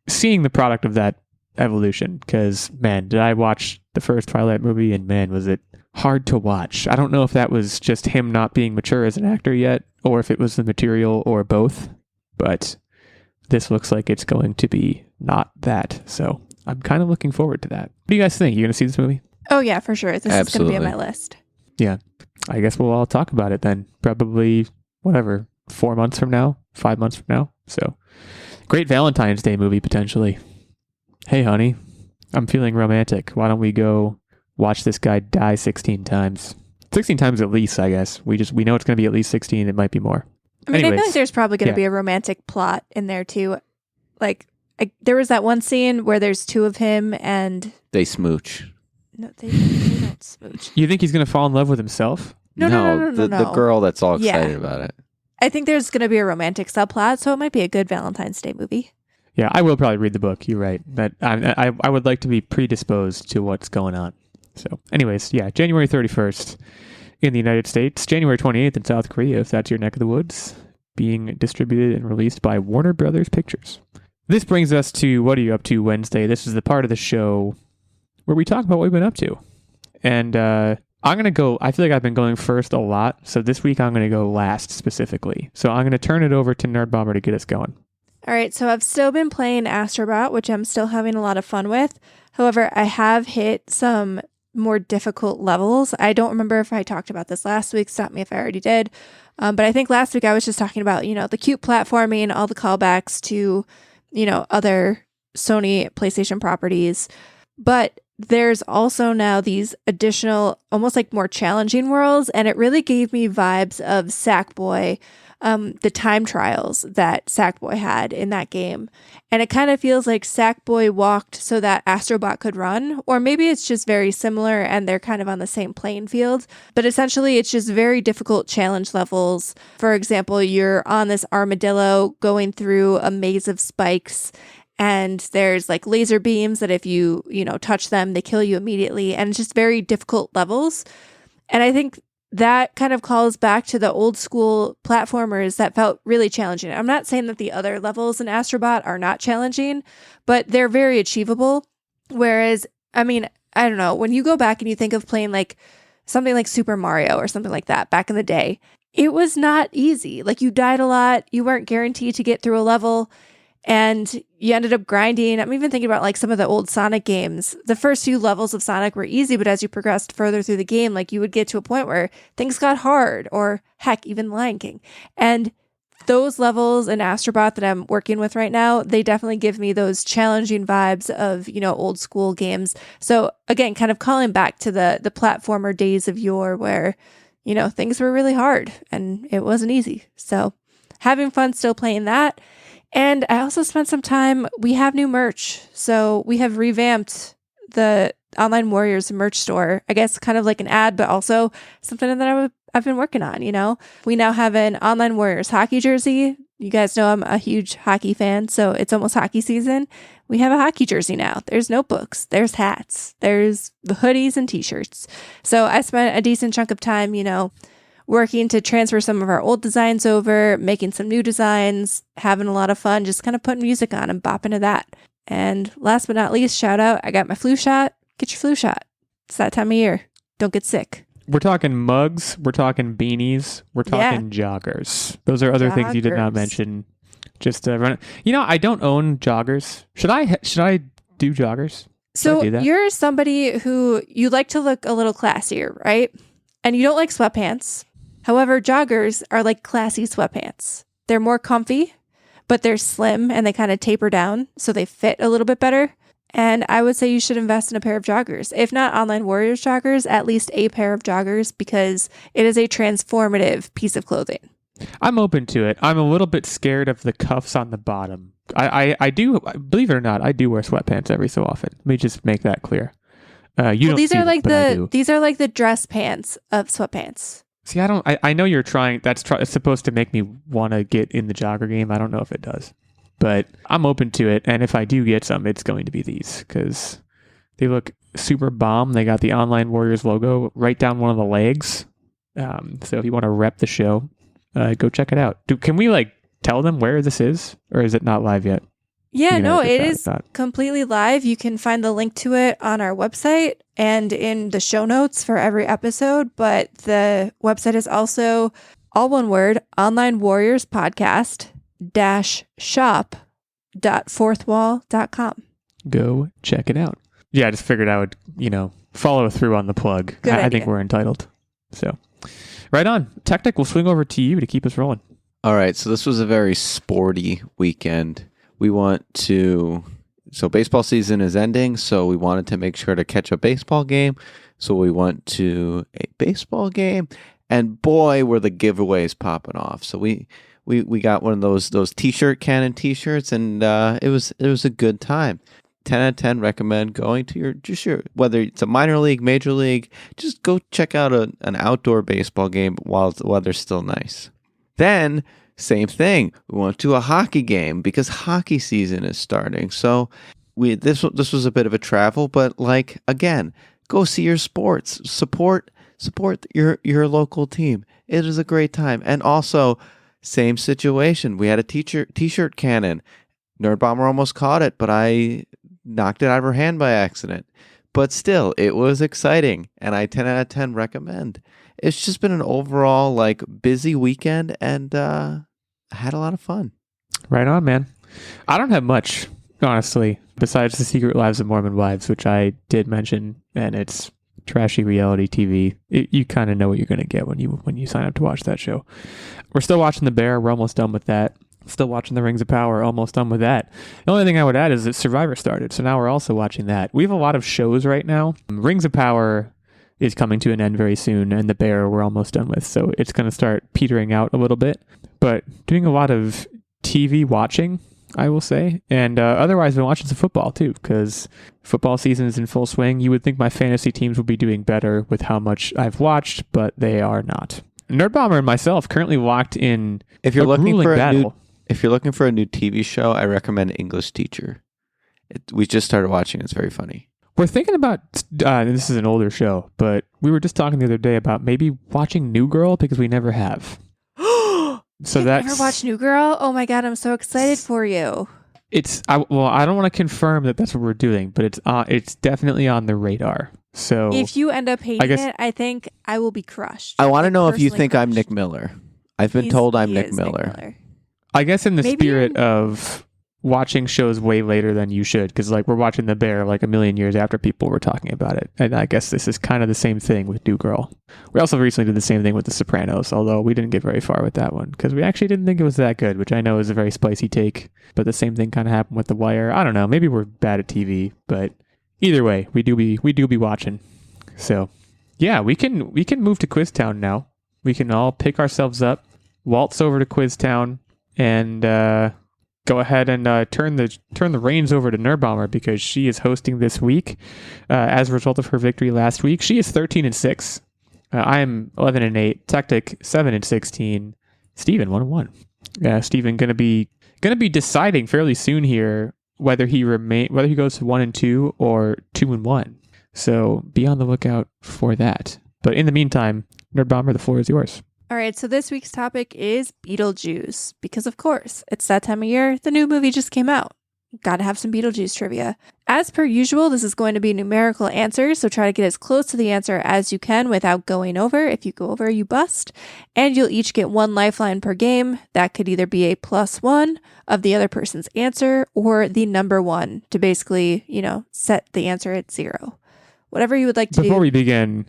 seeing the product of that evolution. Because, man, did I watch the first Twilight movie, and man, was it hard to watch. I don't know if that was just him not being mature as an actor yet, or if it was the material, or both. But this looks like it's going to be not that. So I'm kind of looking forward to that. What do you guys think? You going to see this movie? Oh, yeah, for sure. This is going to be on my list. Yeah. I guess we'll all talk about it then. Probably, 4 months from now, 5 months from now. So, great Valentine's Day movie, potentially. Hey, honey, I'm feeling romantic. Why don't we go watch this guy die 16 times? 16 times at least, I guess. We know it's going to be at least 16. It might be more. I mean, Anyways, I feel like there's probably going to be a romantic plot in there, too. Like, there was that one scene where there's two of him and... They smooch. No, they don't smooch. You think he's going to fall in love with himself? No. The girl that's all excited about it. I think there's going to be a romantic subplot, so it might be a good Valentine's Day movie. Yeah, I will probably read the book. You're right. But I would like to be predisposed to what's going on. So, anyways, yeah, January 31st in the United States, January 28th in South Korea, if that's your neck of the woods, being distributed and released by Warner Brothers Pictures. This brings us to What Are You Up To Wednesday. This is the part of the show where we talk about what we've been up to. And I'm going to go, I feel like I've been going first a lot, so this week I'm going to go last specifically. So I'm going to turn it over to Nerdbomber to get us going. All right, so I've still been playing Astrobot, which I'm still having a lot of fun with. However, I have hit some more difficult levels. I don't remember if I talked about this last week. Stop me if I already did. But I think last week I was just talking about, the cute platforming, all the callbacks to, other Sony PlayStation properties. But there's also now these additional, almost like more challenging worlds. And it really gave me vibes of Sackboy, the time trials that Sackboy had in that game. And it kind of feels like Sackboy walked so that Astrobot could run, or maybe it's just very similar and they're kind of on the same playing field. But essentially, it's just very difficult challenge levels. For example, you're on this armadillo going through a maze of spikes, and there's like laser beams that if you touch them, they kill you immediately. And it's just very difficult levels. And I think that kind of calls back to the old school platformers that felt really challenging. I'm not saying that the other levels in Astrobot are not challenging, but they're very achievable. Whereas, I mean, I don't know, when you go back and you think of playing like something like Super Mario or something like that back in the day, it was not easy. Like, you died a lot, you weren't guaranteed to get through a level, and you ended up grinding. I'm even thinking about like some of the old Sonic games. The first few levels of Sonic were easy, but as you progressed further through the game, like you would get to a point where things got hard, or heck, even Lion King. And those levels in Astrobot that I'm working with right now, they definitely give me those challenging vibes of, old school games. So again, kind of calling back to the platformer days of yore where, things were really hard and it wasn't easy. So having fun still playing that. And I also spent some time, we have new merch. So we have revamped the OnlineWarriors merch store. I guess kind of like an ad, but also something that I've been working on, We now have an OnlineWarriors hockey jersey. You guys know I'm a huge hockey fan, so it's almost hockey season. We have a hockey jersey now. There's notebooks, there's hats, there's the hoodies and t-shirts. So I spent a decent chunk of time, working to transfer some of our old designs over, making some new designs, having a lot of fun, just kind of putting music on and bopping to that. And last but not least, shout out, I got my flu shot. Get your flu shot. It's that time of year. Don't get sick. We're talking mugs, we're talking beanies, we're talking joggers. Those are other things you did not mention. Just to run it. I don't own joggers. Should I do joggers? So you're somebody who you like to look a little classier, right? And you don't like sweatpants. However, joggers are like classy sweatpants. They're more comfy, but they're slim and they kind of taper down, so they fit a little bit better. And I would say you should invest in a pair of joggers. If not OnlineWarriors joggers, at least a pair of joggers, because it is a transformative piece of clothing. I'm open to it. I'm a little bit scared of the cuffs on the bottom. I do, believe it or not, I do wear sweatpants every so often. Let me just make that clear. These are like the dress pants of sweatpants. See, I know you're trying. It's supposed to make me want to get in the jogger game. I don't know if it does. but I'm open to it. And if I do get some, it's going to be these because they look super bomb. They got the OnlineWarriors logo right down one of the legs. So if you want to rep the show, go check it out. Can we like tell them where this is, or is it not live yet? Yeah, no, it is completely live. You can find the link to it on our website and in the show notes for every episode. But the website is also all one word, OnlineWarriors-shop.fourthwall.com. Go check it out. Yeah, I just figured I would, follow through on the plug. I think we're entitled. So, right on. Techtic, we'll swing over to you to keep us rolling. All right, so this was a very sporty weekend. So baseball season is ending, so we wanted to make sure to catch a baseball game. So we went to a baseball game, and boy, were the giveaways popping off. So we got one of those t-shirt cannon t-shirts, and it was a good time. 10 out of 10 recommend going to your whether it's a minor league, major league, just go check out an outdoor baseball game while the weather's still nice. Then same thing. We went to a hockey game because hockey season is starting. So this was a bit of a travel, but like again, go see your sports. Support your local team. It is a great time. And also, same situation. We had a t-shirt cannon. Nerdbomber almost caught it, but I knocked it out of her hand by accident. But still, it was exciting, and I 10 out of 10 recommend. It's just been an overall like busy weekend, and I had a lot of fun. Right on, man. I don't have much, honestly, besides The Secret Lives of Mormon Wives, which I did mention, and it's trashy reality TV. You kind of know what you're going to get when you sign up to watch that show. We're still watching The Bear. We're almost done with that. Still watching The Rings of Power. Almost done with that. The only thing I would add is that Survivor started, so now we're also watching that. We have a lot of shows right now. Rings of Power is coming to an end very soon, and The Bear we're almost done with, so it's going to start petering out a little bit. But doing a lot of TV watching, I will say, and otherwise I've been watching some football too, because football season is in full swing. You would think my fantasy teams would be doing better with how much I've watched, but they are not. Nerdbomber and myself currently locked in if you're looking for battle. If you're looking for a new TV show, I recommend English Teacher. We just started watching. It's very funny. We're thinking about, this is an older show, but we were just talking the other day about maybe watching New Girl because we never have. So You've never watched New Girl? Oh my God, I'm so excited for you. I don't want to confirm that that's what we're doing, but it's definitely on the radar. So if you end up hating it, I think I will be crushed. I want to know if you think I'm Nick Miller. I've been told I'm Nick Miller. I guess in the spirit of watching shows way later than you should, because like we're watching The Bear like a million years after people were talking about it, and I guess this is kind of the same thing with New Girl. We also recently did the same thing with The Sopranos, although we didn't get very far with that one because we actually didn't think it was that good, which I know is a very spicy take. But the same thing kind of happened with The Wire. I don't know, maybe we're bad at TV, but either way, we do be watching. So yeah, we can move to Quiztown now. We can all pick ourselves up, waltz over to Quiztown, and go ahead and turn the reins over to Nerdbomber because she is hosting this week. As a result of her victory last week, she is 13-6. I am 11-8. Techtic 7-16. Steven 1-1. Steven gonna be deciding fairly soon here whether he goes to 1-2 or 2-1. So be on the lookout for that. But in the meantime, Nerdbomber, the floor is yours. All right, so this week's topic is Beetle Juice, because of course, it's that time of year, the new movie just came out. Gotta have some Beetle Juice trivia. As per usual, this is going to be numerical answers, so try to get as close to the answer as you can without going over. If you go over, you bust. And you'll each get one lifeline per game. That could either be a +1 of the other person's answer, or the number 1 to basically, set the answer at 0. Whatever you would like to do. Before we begin,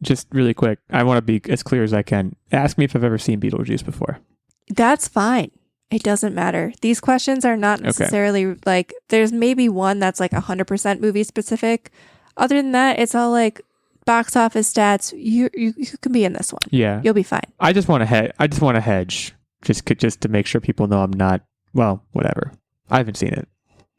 just really quick, I want to be as clear as I can. Ask me if I've ever seen Beetlejuice before. That's fine. It doesn't matter. These questions are not necessarily like, there's maybe one that's like 100% movie specific. Other than that, it's all like box office stats. You can be in this one. Yeah. You'll be fine. I just want to hedge just to make sure people know I'm not, well, whatever. I haven't seen it.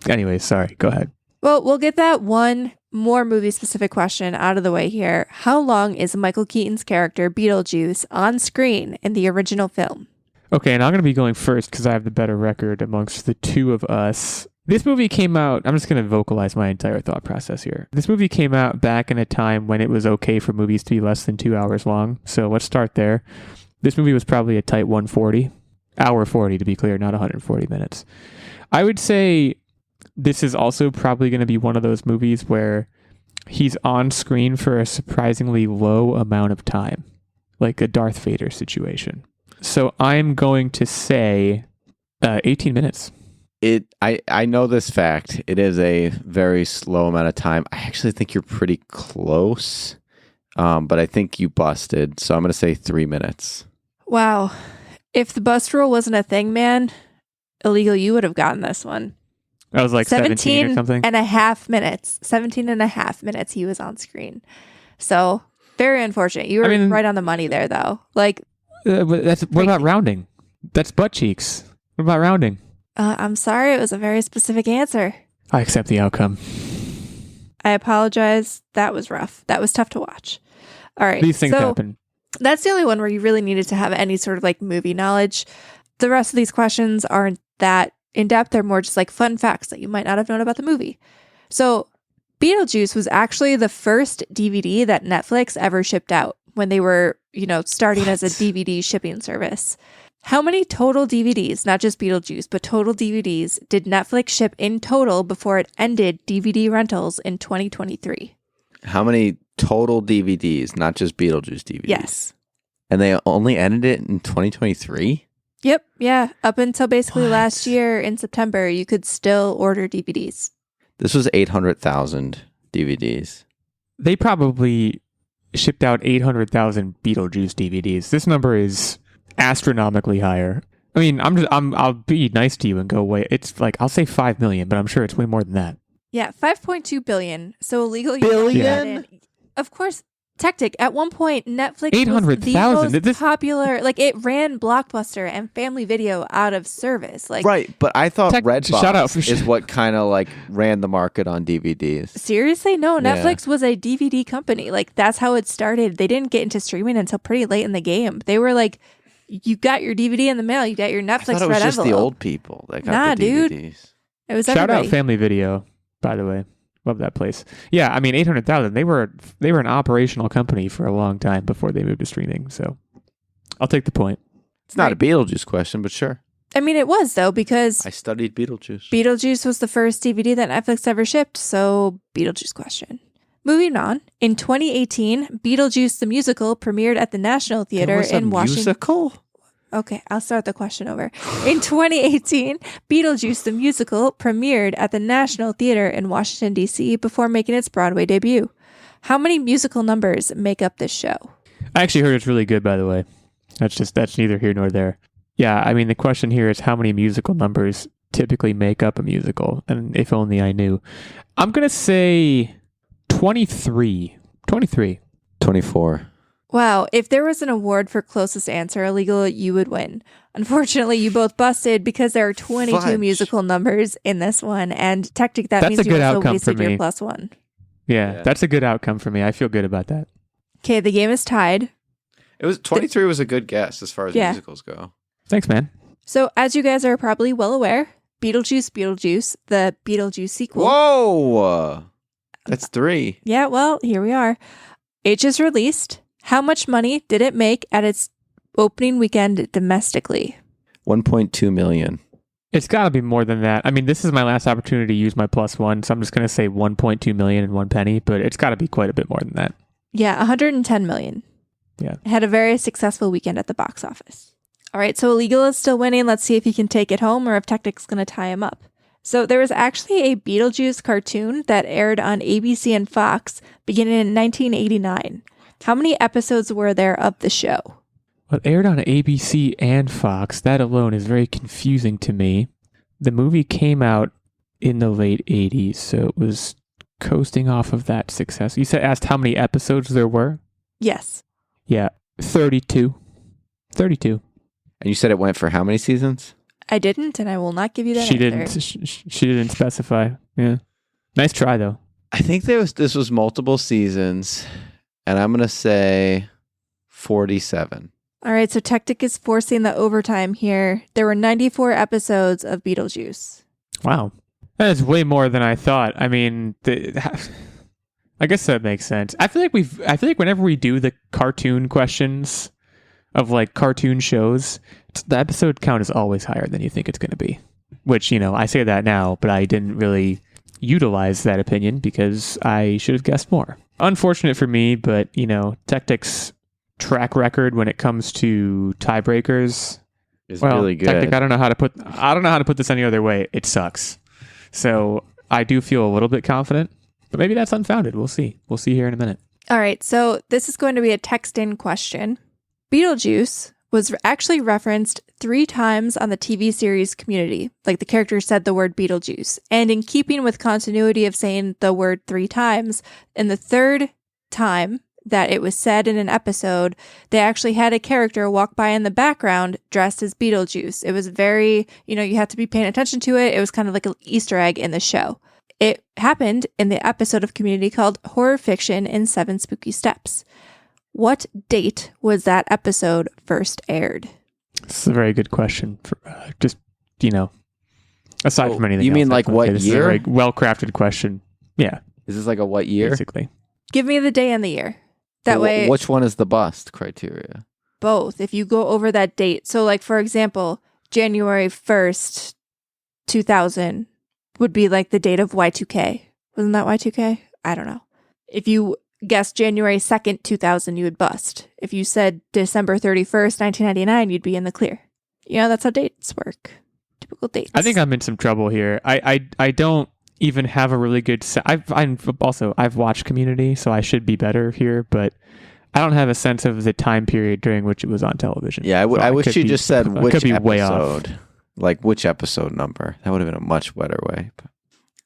Anyways, sorry. Go ahead. Well, we'll get that one more movie-specific question out of the way here. How long is Michael Keaton's character Beetlejuice on screen in the original film? Okay, and I'm going to be going first because I have the better record amongst the two of us. This movie came out, I'm just going to vocalize my entire thought process here. This movie came out back in a time when it was okay for movies to be less than 2 hours long. So let's start there. This movie was probably a tight 140. Hour 40 to be clear, not 140 minutes. I would say this is also probably going to be one of those movies where he's on screen for a surprisingly low amount of time, like a Darth Vader situation. So I'm going to say 18 minutes. I know this fact. It is a very slow amount of time. I actually think you're pretty close, but I think you busted. So I'm going to say 3 minutes. Wow. If the bust rule wasn't a thing, man, Illeagle, you would have gotten this one. I was like 17 or something. 17 and a half minutes he was on screen. So very unfortunate. You were right on the money there, though. Like, what about rounding? That's butt cheeks. What about rounding? I'm sorry. It was a very specific answer. I accept the outcome. I apologize. That was rough. That was tough to watch. All right. These things happen. That's the only one where you really needed to have any sort of like movie knowledge. The rest of these questions aren't that in depth. They're more just like fun facts that you might not have known about the movie. So Beetlejuice was actually the first DVD that Netflix ever shipped out when they were, starting as a DVD shipping service. How many total DVDs, not just Beetlejuice, but total DVDs did Netflix ship in total before it ended DVD rentals in 2023? How many total DVDs, not just Beetlejuice DVDs? Yes. And they only ended it in 2023? Yep. Yeah. Up until basically last year in September, you could still order DVDs. This was 800,000 DVDs. They probably shipped out 800,000 Beetlejuice DVDs. This number is astronomically higher. I mean, I'll be nice to you and go away. It's like, I'll say 5 million, but I'm sure it's way more than that. Yeah, 5.2 billion. So illegal. Billion? Of course, Techtic. At one point, Netflix 800,000. was the most popular. Like, it ran Blockbuster and Family Video out of service. Like, right, but I thought Redbox is up. what kind of like ran the market on DVDs. Seriously? No, Yeah. Netflix was a DVD company. Like, that's how it started. They didn't get into streaming until pretty late in the game. They were like, you got your DVD in the mail. You got your Netflix I thought it was red just envelope. the old people that got the DVDs. Dude. It was Shout everybody. out Family Video, by the way. Love that place. Yeah, I mean, 800,000. They were an operational company for a long time before they moved to streaming. So I'll take the point. It's not a Beetlejuice question, but sure. I mean, it was, though, because I studied Beetlejuice. Beetlejuice was the first DVD that Netflix ever shipped, so Beetlejuice question. Moving on, in 2018, Beetlejuice the Musical premiered at the National Theater in Washington. Musical? Okay, I'll start the question over. In 2018, Beetlejuice the Musical premiered at the National Theater in Washington, D.C. before making its Broadway debut. How many musical numbers make up this show? I actually heard it's really good, by the way. That's neither here nor there. Yeah, I mean, the question here is how many musical numbers typically make up a musical, and if only I knew. I'm going to say 23. 23. 24. Wow, if there was an award for closest answer, Illeagle, you would win. Unfortunately, you both busted because there are 22 Fudge. musical numbers in this one, and Techtic, that's a means you good also outcome for wasted your me. +1. Yeah, that's a good outcome for me. I feel good about that. Okay, the game is tied. It was 23 was a good guess as far as musicals go. Thanks, man. So, as you guys are probably well aware, Beetlejuice, the Beetlejuice sequel. Whoa! That's 3. Yeah, well, here we are. It just released. How much money did it make at its opening weekend domestically? 1.2 million. It's got to be more than that. I mean, this is my last opportunity to use my +1, so I'm just going to say 1.2 million and 1 penny, but it's got to be quite a bit more than that. Yeah, 110 million. Yeah. It had a very successful weekend at the box office. All right, so Illeagle is still winning. Let's see if he can take it home or if Techtic's going to tie him up. So there was actually a Beetlejuice cartoon that aired on ABC and Fox beginning in 1989. How many episodes were there of the show? Well, it aired on ABC and Fox. That alone is very confusing to me. The movie came out in the late 80s, so it was coasting off of that success. You asked how many episodes there were? Yes. Yeah, 32. 32. And you said it went for how many seasons? I didn't, and I will not give you that She answer. didn't. She didn't specify. Yeah. Nice try, though. I think this was multiple seasons, and I'm going to say 47. All right, so Techtic is forcing the overtime here. There were 94 episodes of Beetle Juice. Wow. That is way more than I thought. I mean, I guess that makes sense. I feel like whenever we do the cartoon questions of like cartoon shows, the episode count is always higher than you think it's going to be. Which, I say that now, but I didn't really utilize that opinion because I should have guessed more. Unfortunate for me, but, Techtic's track record when it comes to tiebreakers It's really good. Techtic, I don't know how to put this any other way. It sucks. So I do feel a little bit confident, but maybe that's unfounded. We'll see. We'll see here in a minute. All right, so this is going to be a text-in question. Beetlejuice was actually referenced 3 times on the TV series Community. Like the character said the word Beetlejuice. And in keeping with continuity of saying the word 3 times, in the 3rd time that it was said in an episode, they actually had a character walk by in the background dressed as Beetlejuice. It was very, you have to be paying attention to it. It was kind of like an Easter egg in the show. It happened in the episode of Community called Horror Fiction in 7 Spooky Steps. What date was that episode first aired? This is a very good question. For aside from anything you else, mean like what this year? Is a very well-crafted question. Yeah. Is this like a what year? Basically. Give me the day and the year. That way, Which one is the bust criteria? both. If you go over that date. So like, for example, January 1st, 2000 would be like the date of Y2K. Wasn't that Y2K? I don't know. If you guessed January 2nd, 2000, you would bust. If you said December 31st, 1999, you'd be in the clear. That's how dates work. Typical dates. I think I'm in some trouble here. I don't even have a really good I've watched Community, so I should be better here, but I don't have a sense of the time period during which it was on television. Yeah, I wish you just said which could be episode. way off. Like which episode number. That would have been a much better way.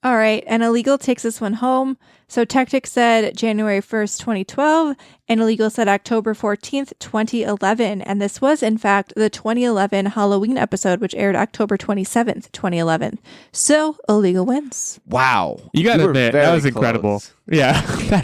All right, and Illeagle takes this one home. So Techtic said January 1st, 2012, and Illeagle said October 14th, 2011. And this was, in fact, the 2011 Halloween episode, which aired October 27th, 2011. So Illeagle wins. Wow. You gotta were admit, very that was close. incredible. Yeah.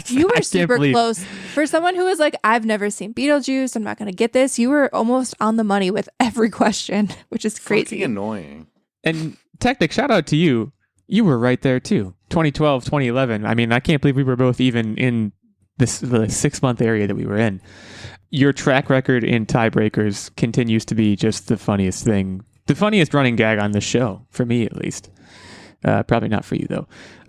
You I were can't super believe- close. For someone who was like, I've never seen Beetlejuice, I'm not going to get this. You were almost on the money with every question, which is crazy. Fucking annoying. And Techtic, shout out to you. You were right there too. 2012, 2011. I mean, I can't believe we were both even in the 6-month area that we were in. Your track record in tiebreakers continues to be just the funniest thing. The funniest running gag on this show, for me at least. Probably not for you though.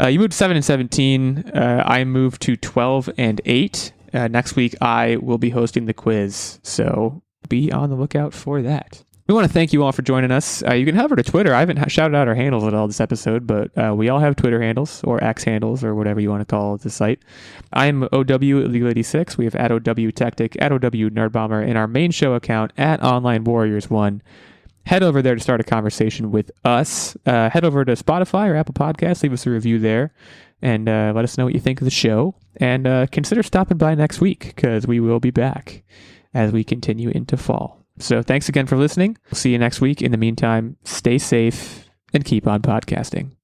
You moved 7-17. I moved to 12-8. Next week I will be hosting the quiz, so be on the lookout for that. We want to thank you all for joining us. You can head over to Twitter. I haven't shouted out our handles at all this episode, but we all have Twitter handles or X handles or whatever you want to call the site. I'm OW-Illeagle86. We have at OW Techtic, at OW Nerdbomber, and our main show account at OnlineWarriors1. Head over there to start a conversation with us. Head over to Spotify or Apple Podcasts. Leave us a review there and let us know what you think of the show. And consider stopping by next week because we will be back as we continue into fall. So thanks again for listening. We'll see you next week. In the meantime, stay safe and keep on podcasting.